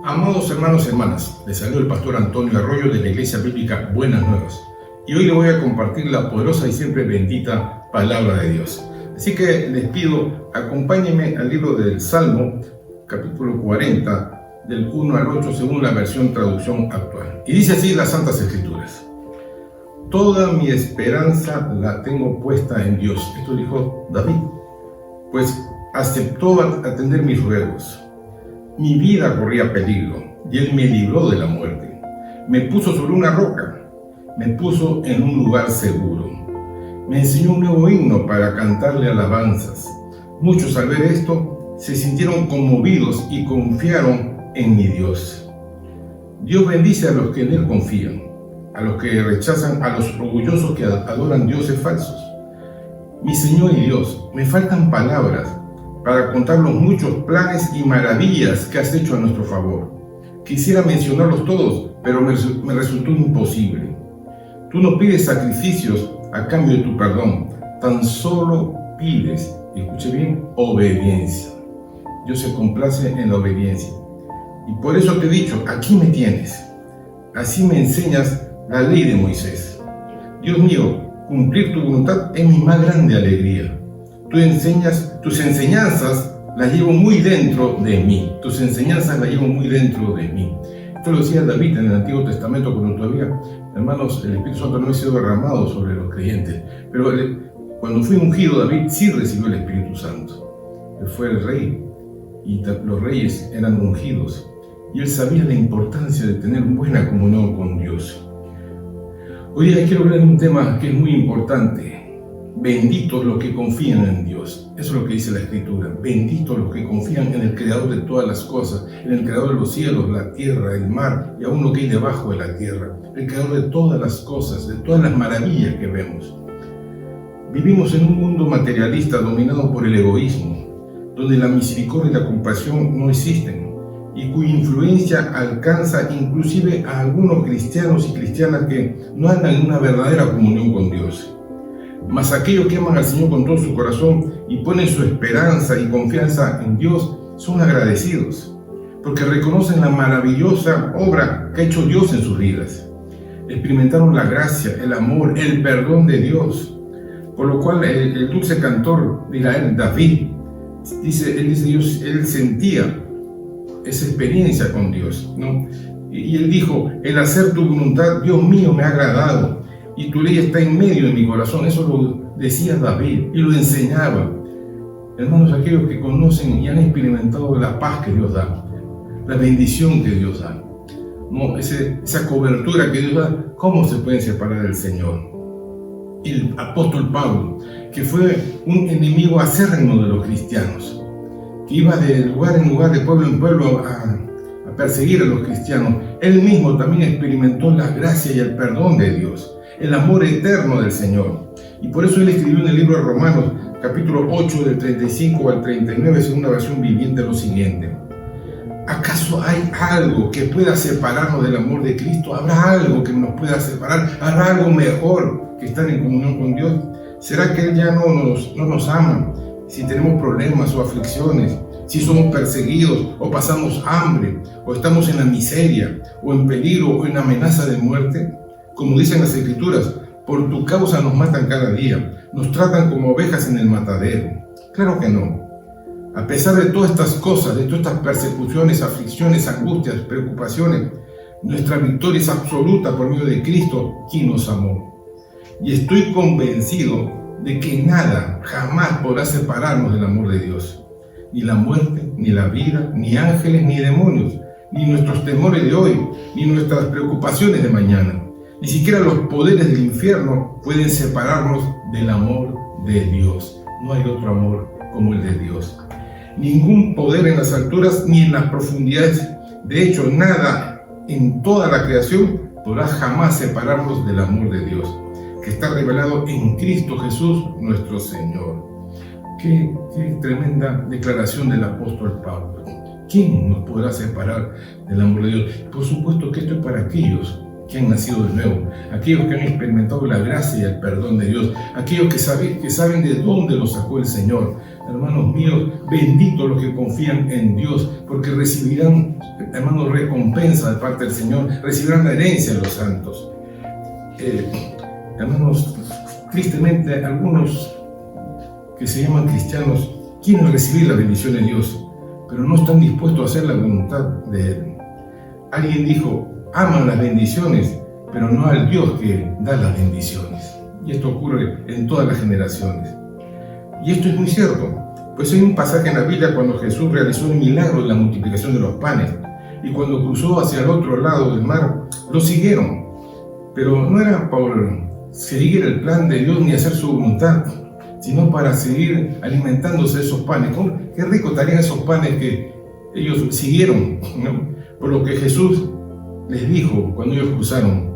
Amados hermanos y hermanas, les saluda el pastor Antonio Arroyo de la Iglesia Bíblica Buenas Nuevas. Y hoy les voy a compartir la poderosa y siempre bendita palabra de Dios. Así que les pido, acompáñenme al libro del Salmo, capítulo 40, del 1 al 8, según la versión traducción actual. Y dice así las Santas Escrituras: toda mi esperanza la tengo puesta en Dios. Esto dijo David, pues aceptó atender mis ruegos. Mi vida corría peligro, y Él me libró de la muerte. Me puso sobre una roca, me puso en un lugar seguro. Me enseñó un nuevo himno para cantarle alabanzas. Muchos al ver esto se sintieron conmovidos y confiaron en mi Dios. Dios bendice a los que en Él confían, a los que rechazan a los orgullosos que adoran dioses falsos. Mi Señor y Dios, me faltan palabras para contar los muchos planes y maravillas que has hecho a nuestro favor. Quisiera mencionarlos todos, pero me resultó imposible. Tú no pides sacrificios a cambio de tu perdón, tan solo pides, escuche bien, obediencia. Dios se complace en la obediencia. Y por eso te he dicho, aquí me tienes. Así me enseñas la ley de Moisés. Dios mío, cumplir tu voluntad es mi más grande alegría. Tus enseñanzas las llevo muy dentro de mí. Tus enseñanzas las llevo muy dentro de mí. Esto lo decía David en el Antiguo Testamento, cuando todavía, hermanos, el Espíritu Santo no había sido derramado sobre los creyentes. Pero cuando fue ungido, David sí recibió el Espíritu Santo. Él fue el rey y los reyes eran ungidos. Y él sabía la importancia de tener buena comunión con Dios. Hoy día quiero hablar de un tema que es muy importante. Benditos los que confían en Dios. Eso es lo que dice la Escritura. Benditos los que confían en el Creador de todas las cosas, en el Creador de los cielos, la tierra, el mar y aún lo que hay debajo de la tierra. El Creador de todas las cosas, de todas las maravillas que vemos. Vivimos en un mundo materialista dominado por el egoísmo, donde la misericordia y la compasión no existen, y cuya influencia alcanza inclusive a algunos cristianos y cristianas que no andan en una verdadera comunión con Dios. Mas aquellos que aman al Señor con todo su corazón y ponen su esperanza y confianza en Dios son agradecidos, porque reconocen la maravillosa obra que ha hecho Dios en sus vidas. Experimentaron la gracia, el amor, el perdón de Dios, por lo cual el dulce cantor de Israel, David, él sentía esa experiencia con Dios, ¿no? Y él dijo: el hacer tu voluntad, Dios mío, me ha agradado, y tu ley está en medio de mi corazón. Eso lo decía David y lo enseñaba. Hermanos, aquellos que conocen y han experimentado la paz que Dios da, la bendición que Dios da, ¿no? Esa cobertura que Dios da, ¿cómo se pueden separar del Señor? El apóstol Pablo, que fue un enemigo acérrimo de los cristianos, que iba de lugar en lugar, de pueblo en pueblo a perseguir a los cristianos, él mismo también experimentó la gracia y el perdón de Dios, el amor eterno del Señor. Y por eso él escribió en el libro de Romanos, capítulo 8, del 35 al 39, según una versión viviente, lo siguiente: ¿acaso hay algo que pueda separarnos del amor de Cristo? ¿Habrá algo que nos pueda separar? ¿Habrá algo mejor que estar en comunión con Dios? ¿Será que Él ya no nos ama? Si tenemos problemas o aflicciones, si somos perseguidos o pasamos hambre, o estamos en la miseria, o en peligro, o en amenaza de muerte. Como dicen las Escrituras, por tu causa nos matan cada día, nos tratan como ovejas en el matadero. Claro que no. A pesar de todas estas cosas, de todas estas persecuciones, aflicciones, angustias, preocupaciones, nuestra victoria es absoluta por medio de Cristo, quien nos amó. Y estoy convencido de que nada jamás podrá separarnos del amor de Dios. Ni la muerte, ni la vida, ni ángeles, ni demonios, ni nuestros temores de hoy, ni nuestras preocupaciones de mañana. Ni siquiera los poderes del infierno pueden separarnos del amor de Dios. No hay otro amor como el de Dios. Ningún poder en las alturas ni en las profundidades. De hecho, nada en toda la creación podrá jamás separarnos del amor de Dios, que está revelado en Cristo Jesús, nuestro Señor. Qué tremenda declaración del apóstol Pablo. ¿Quién nos podrá separar del amor de Dios? Por supuesto que esto es para aquellos que han nacido de nuevo, aquellos que han experimentado la gracia y el perdón de Dios, aquellos que saben de dónde los sacó el Señor, hermanos míos, benditos los que confían en Dios, porque recibirán, hermanos, recompensa de parte del Señor, recibirán la herencia de los santos. Hermanos, tristemente, algunos que se llaman cristianos quieren recibir la bendición de Dios, pero no están dispuestos a hacer la voluntad de Él. Alguien dijo, aman las bendiciones, pero no al Dios que da las bendiciones. Y esto ocurre en todas las generaciones. Y esto es muy cierto, pues hay un pasaje en la Biblia cuando Jesús realizó el milagro de la multiplicación de los panes, y cuando cruzó hacia el otro lado del mar, lo siguieron. Pero no era por seguir el plan de Dios ni hacer su voluntad, sino para seguir alimentándose de esos panes. Qué rico estarían esos panes que ellos siguieron, ¿no? Por lo que Jesús les dijo cuando ellos cruzaron: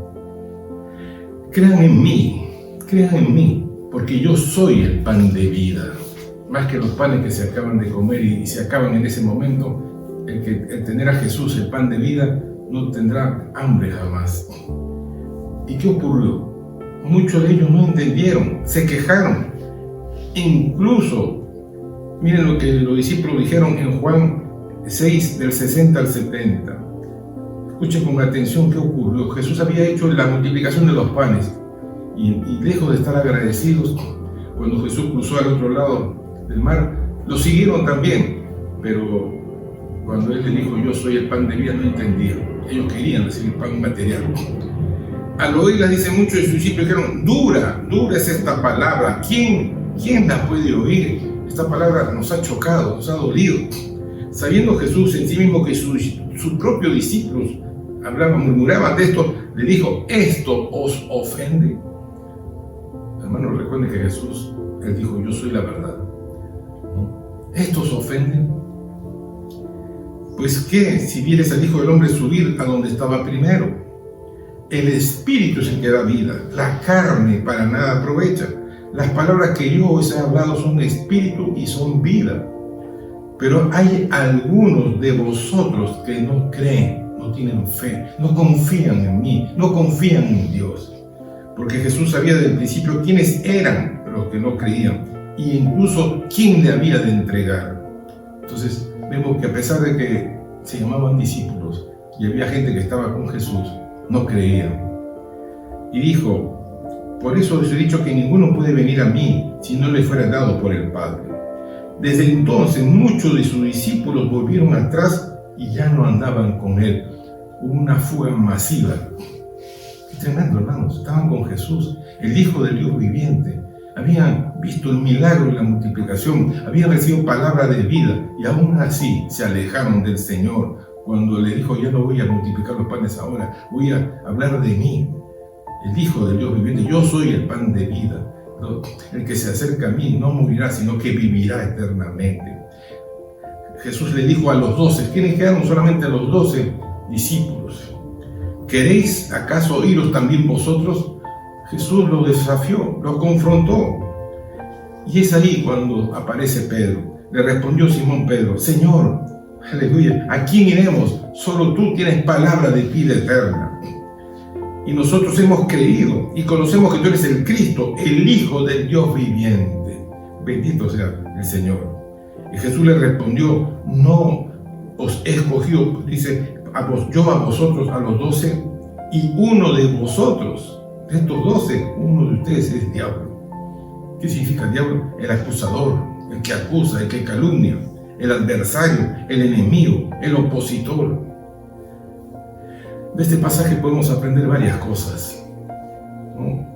crean en mí, porque yo soy el pan de vida. Más que los panes que se acaban de comer y se acaban en ese momento, el tener a Jesús, el pan de vida, no tendrá hambre jamás. ¿Y qué ocurrió? Muchos de ellos no entendieron, se quejaron. Incluso, miren lo que los discípulos dijeron en Juan 6, del 60 al 70. Escuchen con atención qué ocurrió. Jesús había hecho la multiplicación de los panes y lejos de estar agradecidos, cuando Jesús cruzó al otro lado del mar, lo siguieron también, pero cuando Él les dijo, yo soy el pan de vida, no entendieron. Ellos querían recibir pan material. Al oírla, dice, muchos de sus discípulos dijeron, dura es esta palabra, ¿quién la puede oír? Esta palabra nos ha chocado, nos ha dolido. Sabiendo Jesús en sí mismo que sus propios discípulos murmuraban de esto, le dijo, ¿esto os ofende? Hermanos, recuerden que Jesús, Él dijo, yo soy la verdad. ¿Esto os ofende? Pues qué, si vieres al Hijo del Hombre subir a donde estaba primero. El Espíritu es el que da vida, la carne para nada aprovecha. Las palabras que yo os he hablado son espíritu y son vida. Pero hay algunos de vosotros que no creen, no tienen fe, no confían en mí, no confían en Dios. Porque Jesús sabía desde el principio quiénes eran los que no creían e incluso quién le había de entregar. Entonces vemos que a pesar de que se llamaban discípulos y había gente que estaba con Jesús, no creían. Y dijo, por eso os he dicho que ninguno puede venir a mí si no le fuera dado por el Padre. Desde entonces muchos de sus discípulos volvieron atrás y ya no andaban con Él. Hubo una fuga masiva. Qué tremendo, hermanos. Estaban con Jesús, el Hijo del Dios viviente. Habían visto el milagro de la multiplicación, habían recibido palabra de vida y aún así se alejaron del Señor cuando le dijo, ya no voy a multiplicar los panes ahora, voy a hablar de mí, el Hijo del Dios viviente. Yo soy el pan de vida. El que se acerca a mí no morirá, sino que vivirá eternamente. Jesús le dijo a los 12, ¿quiénes quedaron? Solamente a los 12 discípulos. ¿Queréis acaso iros también vosotros? Jesús los desafió, los confrontó. Y es ahí cuando aparece Pedro. Le respondió Simón Pedro, Señor, aleluya, ¿a quién iremos? Solo tú tienes palabra de vida eterna. Y nosotros hemos creído y conocemos que tú eres el Cristo, el Hijo del Dios viviente. Bendito sea el Señor. Y Jesús le respondió, no os he escogido, dice, yo a vosotros, a los 12, y uno de vosotros, de estos 12, uno de ustedes es diablo. ¿Qué significa diablo? El acusador, el que acusa, el que calumnia, el adversario, el enemigo, el opositor. De este pasaje podemos aprender varias cosas, ¿no?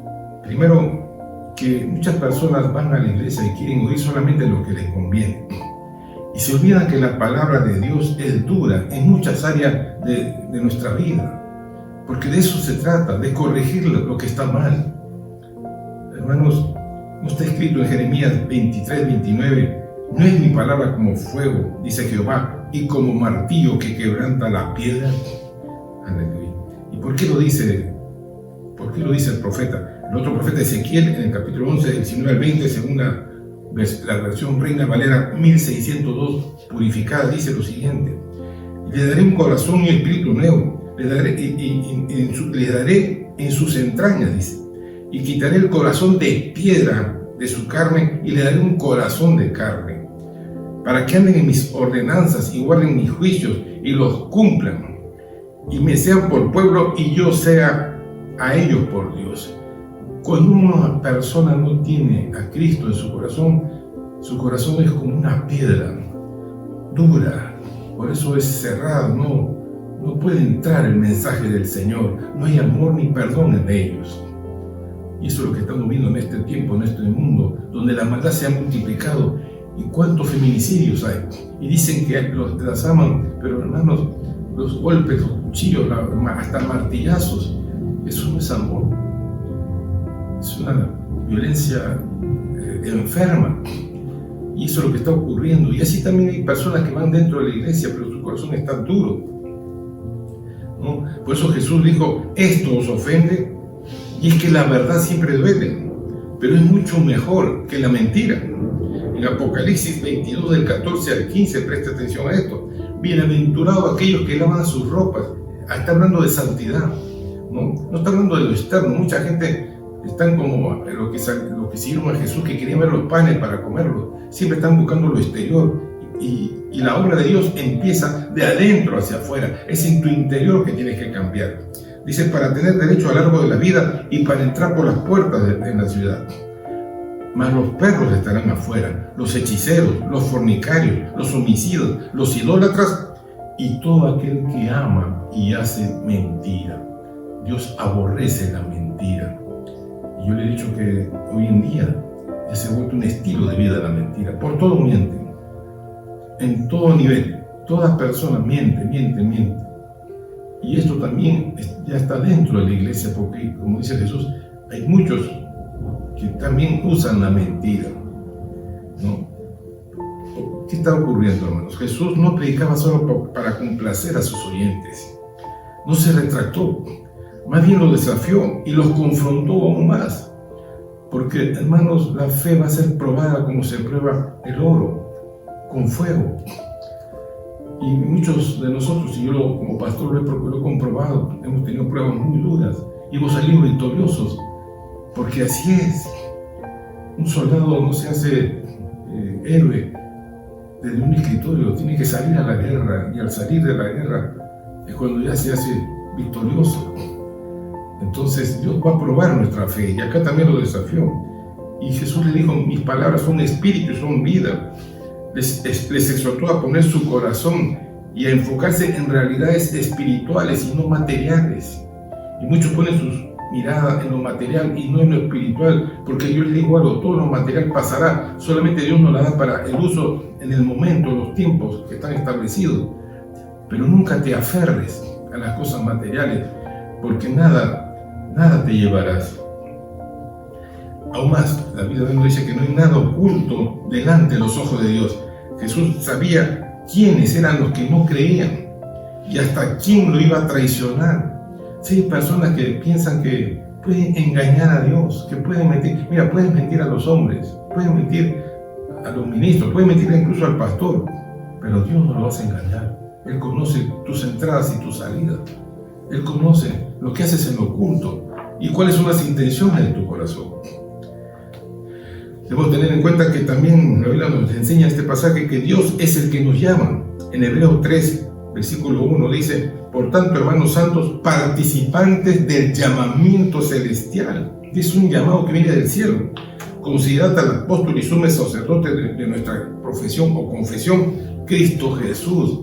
Primero, que muchas personas van a la iglesia y quieren oír solamente lo que les conviene. Y se olvidan que la palabra de Dios es dura en muchas áreas de nuestra vida. Porque de eso se trata, de corregir lo que está mal. Hermanos, no está escrito en Jeremías 23:29, no es mi palabra como fuego, dice Jehová, y como martillo que quebranta la piedra. Aleluya. ¿Y por qué lo dice? ¿Por qué lo dice el profeta? El otro profeta Ezequiel, en el capítulo 11, 19 al 20, según la versión Reina Valera 1602 purificada, dice lo siguiente: le daré un corazón y espíritu nuevo, le daré en sus entrañas, dice, y quitaré el corazón de piedra de su carne y le daré un corazón de carne. para que anden en mis ordenanzas y guarden mis juicios y los cumplan, y me sean por pueblo y yo sea a ellos por Dios. Cuando una persona no tiene a Cristo en su corazón es como una piedra dura, por eso es cerrado, no puede entrar el mensaje del Señor, no hay amor ni perdón en ellos. Y eso es lo que estamos viendo en este tiempo, en este mundo, donde la maldad se ha multiplicado. ¿Y cuántos feminicidios hay? Y dicen que las aman, pero hermanos, los golpes, los cuchillos, hasta martillazos, eso no es amor. Es una violencia enferma. Y eso es lo que está ocurriendo. Y así también hay personas que van dentro de la iglesia, pero su corazón está duro, ¿no? Por eso Jesús dijo, esto os ofende, y es que la verdad siempre duele, pero es mucho mejor que la mentira. En Apocalipsis 22, del 14 al 15, presta atención a esto. Bienaventurados aquellos que lavan sus ropas. Está hablando de santidad, no está hablando de lo externo. Mucha gente están como los que siguieron a Jesús, que querían ver los panes para comerlos. Siempre están buscando lo exterior. Y la obra de Dios empieza de adentro hacia afuera. Es en tu interior que tienes que cambiar. Dice, para tener derecho al largo de la vida y para entrar por las puertas de la ciudad. Mas los perros estarán afuera, los hechiceros, los fornicarios, los homicidas, los idólatras y todo aquel que ama y hace mentira. Dios aborrece la mentira. Y yo le he dicho que hoy en día ya se ha vuelto un estilo de vida la mentira. Por todo mienten, en todo nivel. Todas personas mienten. Y esto también ya está dentro de la iglesia, porque, como dice Jesús, hay muchos que también usan la mentira, ¿no? ¿Qué está ocurriendo, hermanos? Jesús no predicaba solo para complacer a sus oyentes. No se retractó, más bien los desafió y los confrontó aún más. Porque, hermanos, la fe va a ser probada como se prueba el oro, con fuego. Y muchos de nosotros, y yo como pastor lo he comprobado, hemos tenido pruebas muy duras y hemos salido victoriosos, porque así es. Un soldado no se hace héroe desde un escritorio, tiene que salir a la guerra, y al salir de la guerra es cuando ya se hace victorioso. Entonces Dios va a probar nuestra fe, y acá también lo desafió. Y Jesús le dijo, mis palabras son espíritu y son vida. Les exhortó a poner su corazón y a enfocarse en realidades espirituales y no materiales. Y muchos ponen sus miradas en lo material y no en lo espiritual, porque yo les digo algo, todo lo material pasará, solamente Dios nos la da para el uso en el momento, los tiempos que están establecidos. Pero nunca te aferres a las cosas materiales, porque nada te llevarás. Aún más, la Biblia nos dice que no hay nada oculto delante de los ojos de Dios. Jesús sabía quiénes eran los que no creían y hasta quién lo iba a traicionar. Si hay personas que piensan que pueden engañar a Dios, que pueden mentir. Mira, pueden mentir a los hombres, pueden mentir a los ministros, pueden mentir incluso al pastor, pero Dios no lo vas a engañar. Él conoce tus entradas y tus salidas. Él conoce lo que haces en lo oculto y cuáles son las intenciones de tu corazón. Debemos tener en cuenta que también la Biblia nos enseña este pasaje que Dios es el que nos llama. En Hebreos 3, versículo 1 dice, por tanto, hermanos santos, participantes del llamamiento celestial. Es un llamado que viene del cielo. Considerad al apóstol y sumo sacerdote de nuestra profesión o confesión, Cristo Jesús.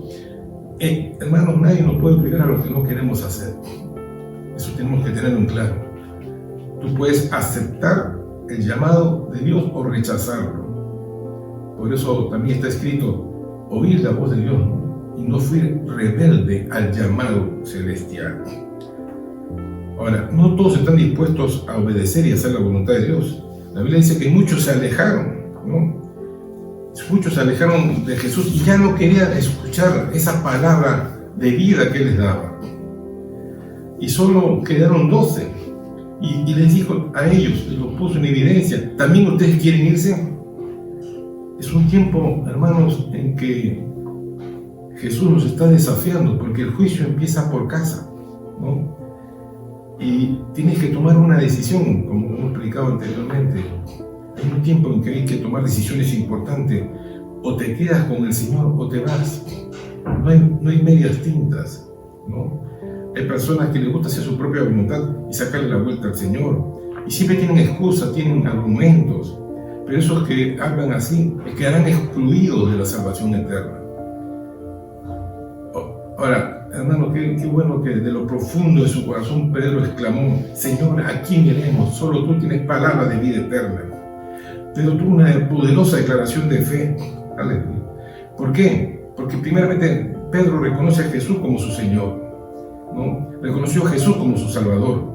Hermanos, nadie nos puede obligar a lo que no queremos hacer. Eso tenemos que tenerlo en claro. Tú puedes aceptar el llamado de Dios o rechazarlo. Por eso también está escrito, oír la voz de Dios, ¿no? Y no fui rebelde al llamado celestial. Ahora, no todos están dispuestos a obedecer y hacer la voluntad de Dios. La Biblia dice que muchos se alejaron, ¿no? Muchos se alejaron de Jesús y ya no querían escuchar esa palabra de vida que Él les daba. Y solo quedaron 12. Y les dijo a ellos, y los puso en evidencia, ¿también ustedes quieren irse? Es un tiempo, hermanos, en que Jesús nos está desafiando, porque el juicio empieza por casa, ¿no? Y tienes que tomar una decisión, como hemos explicado anteriormente. Hay un tiempo en que hay que tomar decisiones importantes. o te quedas con el Señor o te vas. No hay medias tintas, ¿no? Hay personas que les gusta hacer su propia voluntad y sacarle la vuelta al Señor. Y siempre tienen excusas, tienen argumentos. Pero esos que hablan así quedarán excluidos de la salvación eterna. Ahora, hermano, qué bueno que de lo profundo de su corazón Pedro exclamó: Señor, ¿a quién iremos? Solo tú tienes palabras de vida eterna. Pedro tuvo una poderosa declaración de fe. Aleluya. ¿Por qué? Porque primeramente Pedro reconoce a Jesús como su Señor, ¿no? Reconoció a Jesús como su Salvador.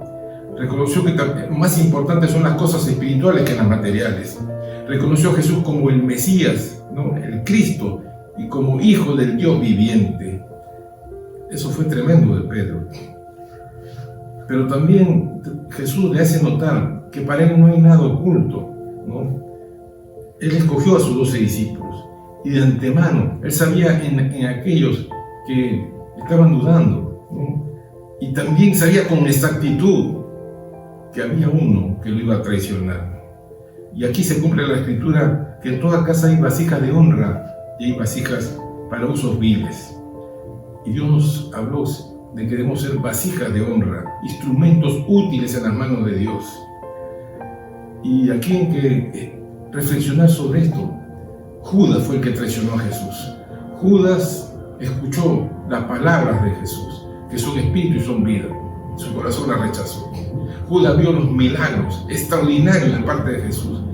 Reconoció que más importantes son las cosas espirituales que las materiales. Reconoció a Jesús como el Mesías, ¿no? El Cristo, y como Hijo del Dios viviente. Eso fue tremendo de Pedro. Pero también Jesús le hace notar que para él no hay nada oculto, ¿no? Él escogió a sus 12 discípulos y de antemano él sabía en aquellos que estaban dudando, ¿no? Y también sabía con exactitud que había uno que lo iba a traicionar. Y aquí se cumple la escritura que en toda casa hay vasijas de honra y hay vasijas para usos viles. Y Dios nos habló de que debemos ser vasijas de honra, instrumentos útiles en las manos de Dios. Y aquí hay que reflexionar sobre esto. Judas fue el que traicionó a Jesús. Judas escuchó las palabras de Jesús, que son espíritu y son vida. Su corazón la rechazó. Judas vio los milagros extraordinarios de parte de Jesús.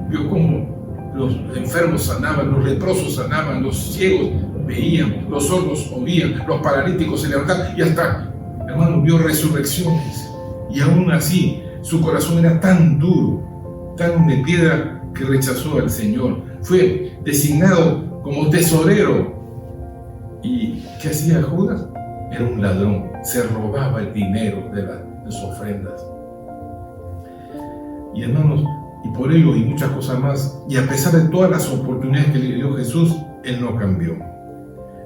Vio cómo los enfermos sanaban, los leprosos sanaban, los ciegos veían, los sordos oían, los paralíticos se levantaban y hasta, hermano, vio resurrecciones. Y aún así, su corazón era tan duro, tan de piedra, que rechazó al Señor. Fue designado como tesorero. ¿Y qué hacía Judas? Era un ladrón, se robaba el dinero de sus ofrendas. Y hermanos, y por ello y muchas cosas más, y a pesar de todas las oportunidades que le dio Jesús, él no cambió.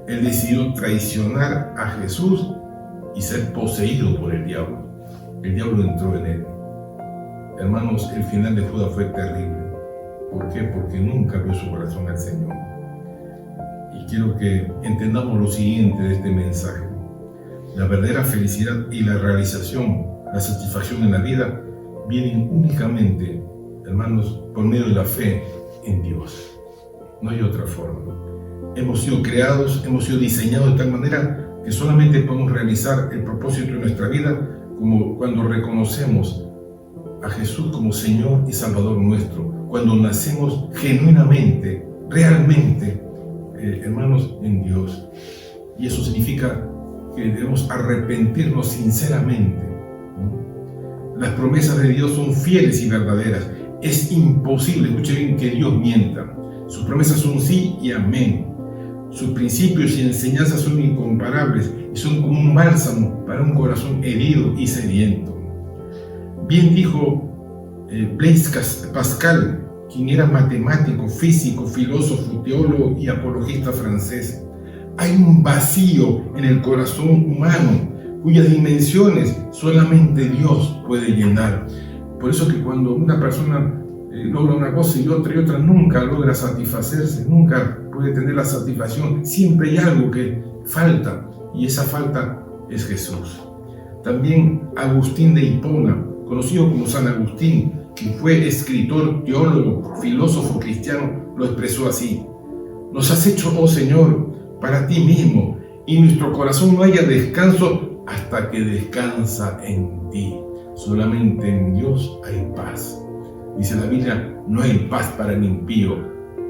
Él decidió traicionar a Jesús y ser poseído por el diablo. El diablo entró en él. Hermanos, el final de Judas fue terrible. ¿Por qué? Porque nunca abrió su corazón al Señor. Y quiero que entendamos lo siguiente de este mensaje. La verdadera felicidad y la realización, la satisfacción en la vida, vienen únicamente, hermanos, por medio de la fe en Dios. No hay otra forma. Hemos sido creados, hemos sido diseñados de tal manera que solamente podemos realizar el propósito de nuestra vida como cuando reconocemos a Jesús como Señor y Salvador nuestro, cuando nacemos genuinamente, realmente, hermanos, en Dios. Y eso significa que debemos arrepentirnos sinceramente, ¿no? Las promesas de Dios son fieles y verdaderas. Es imposible, escuche bien, que Dios mienta. Sus promesas son sí y amén. Sus principios y enseñanzas son incomparables y son como un bálsamo para un corazón herido y sediento. Bien dijo Blaise Pascal, quien era matemático, físico, filósofo, teólogo y apologista francés: hay un vacío en el corazón humano cuyas dimensiones solamente Dios puede llenar. Por eso que cuando una persona logra una cosa y otra nunca logra satisfacerse, nunca puede tener la satisfacción. Siempre hay algo que falta, y esa falta es Jesús. También Agustín de Hipona, conocido como San Agustín, que fue escritor, teólogo, filósofo cristiano, lo expresó así: nos has hecho, oh Señor, para ti mismo, y nuestro corazón no haya descanso hasta que descansa en ti. Solamente en Dios hay paz. Dice la Biblia: no hay paz para el impío,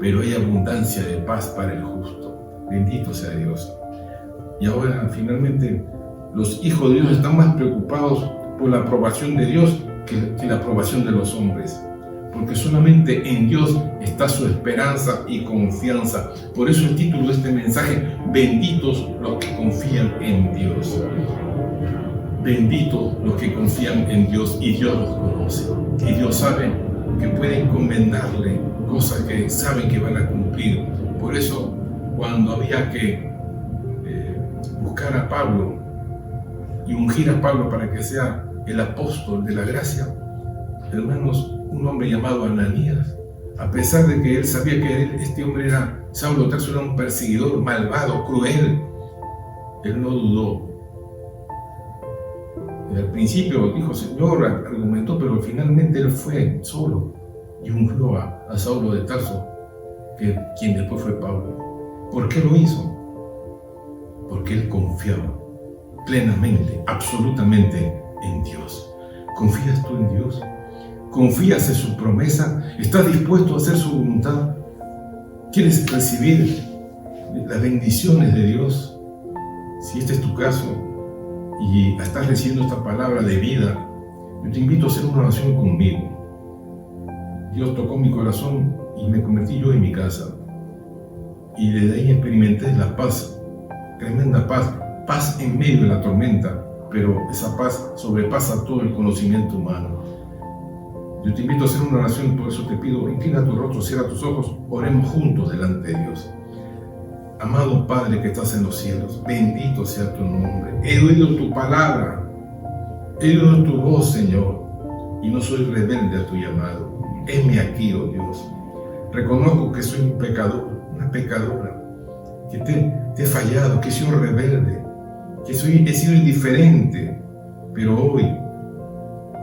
pero hay abundancia de paz para el justo. Bendito sea Dios. Y ahora, finalmente, los hijos de Dios están más preocupados por la aprobación de Dios que la aprobación de los hombres, porque solamente en Dios está su esperanza y confianza. Por eso el título de este mensaje: benditos los que confían en Dios. Benditos los que confían en Dios, y Dios los conoce, y Dios sabe que pueden encomendarle cosas que saben que van a cumplir. Por eso, cuando había que buscar a Pablo y ungir a Pablo para que sea el apóstol de la gracia, hermanos, un hombre llamado Ananías, a pesar de que él sabía que este hombre era Saulo de Tarso era un perseguidor malvado, cruel. Él no dudó. Y al principio dijo, Señor, argumentó, pero finalmente él fue solo y ungió a Saulo de Tarso, quien después fue Pablo. ¿Por qué lo hizo? Porque él confiaba plenamente, absolutamente en Dios. ¿Confías tú en Dios? ¿Confías en su promesa? ¿Estás dispuesto a hacer su voluntad? ¿Quieres recibir las bendiciones de Dios? Si este es tu caso y estás recibiendo esta palabra de vida, yo te invito a hacer una oración conmigo. Dios tocó mi corazón y me convertí yo en mi casa. Y desde ahí experimenté la paz, tremenda paz, paz en medio de la tormenta, pero esa paz sobrepasa todo el conocimiento humano. Yo te invito a hacer una oración, por eso te pido, inclina tu rostro, cierra tus ojos, oremos juntos delante de Dios. Amado Padre que estás en los cielos, bendito sea tu nombre. He oído tu palabra, he oído tu voz, Señor, y no soy rebelde a tu llamado. Heme aquí, oh Dios. Reconozco que soy un pecador, una pecadora, que te he fallado, que he sido rebelde, que he sido indiferente, pero hoy,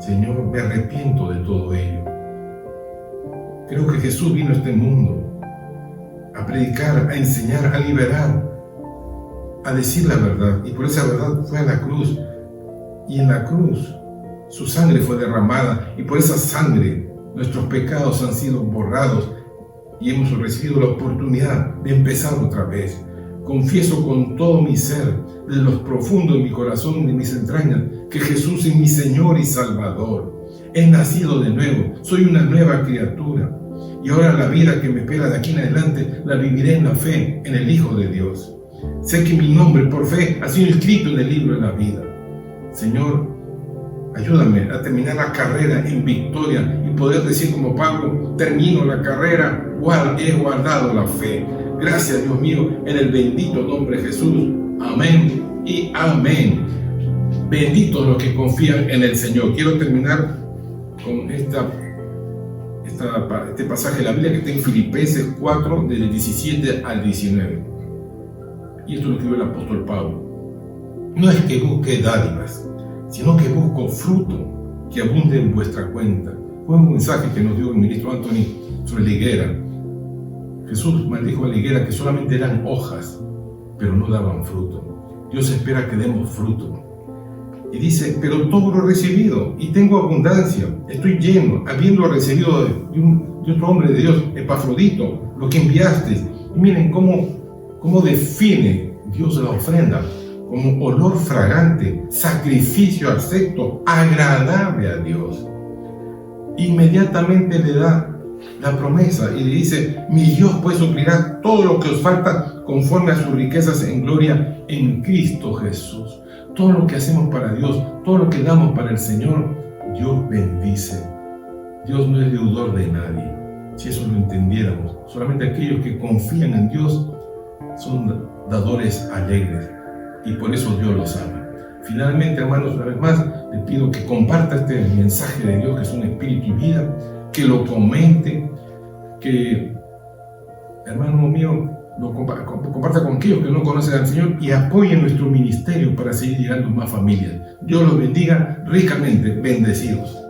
Señor, me arrepiento de todo ello. Creo que Jesús vino a este mundo a predicar, a enseñar, a liberar, a decir la verdad, y por esa verdad fue a la cruz, y en la cruz su sangre fue derramada, y por esa sangre nuestros pecados han sido borrados y hemos recibido la oportunidad de empezar otra vez. Confieso con todo mi ser, desde los profundos de mi corazón, de mis entrañas, que Jesús es mi Señor y Salvador. He nacido de nuevo, soy una nueva criatura. Y ahora la vida que me espera de aquí en adelante la viviré en la fe, en el Hijo de Dios. Sé que mi nombre por fe ha sido escrito en el libro de la vida. Señor, ayúdame a terminar la carrera en victoria y poder decir como Pablo, termino la carrera, he guardado la fe. Gracias, Dios mío, en el bendito nombre de Jesús. Amén y amén. Benditos los que confían en el Señor. Quiero terminar con este pasaje de la Biblia que está en Filipenses 4, del 17 al 19. Y esto lo escribió el apóstol Pablo. No es que busque dádivas, sino que busco fruto que abunde en vuestra cuenta. Fue un mensaje que nos dio el ministro Anthony sobre la higuera. Jesús maldijo a la higuera que solamente eran hojas, pero no daban fruto. Dios espera que demos fruto. Y dice, pero todo lo he recibido y tengo abundancia, estoy lleno, habiendo recibido de otro hombre de Dios, Epafrodito, lo que enviaste. Y miren cómo define Dios la ofrenda, como olor fragante, sacrificio acepto, agradable a Dios. Inmediatamente le da la promesa y le dice, mi Dios pues suplirá todo lo que os falta conforme a sus riquezas en gloria en Cristo Jesús. Todo lo que hacemos para Dios, todo lo que damos para el Señor, Dios bendice. Dios no es deudor de nadie. Si eso lo entendiéramos, solamente aquellos que confían en Dios son dadores alegres y por eso Dios los ama. Finalmente, hermanos, una vez más, les pido que comparta este mensaje de Dios que es un espíritu y vida, que lo comente, que, hermano mío, lo comparta con aquellos que no conocen al Señor y apoyen nuestro ministerio para seguir llegando a más familias. Dios los bendiga ricamente, bendecidos.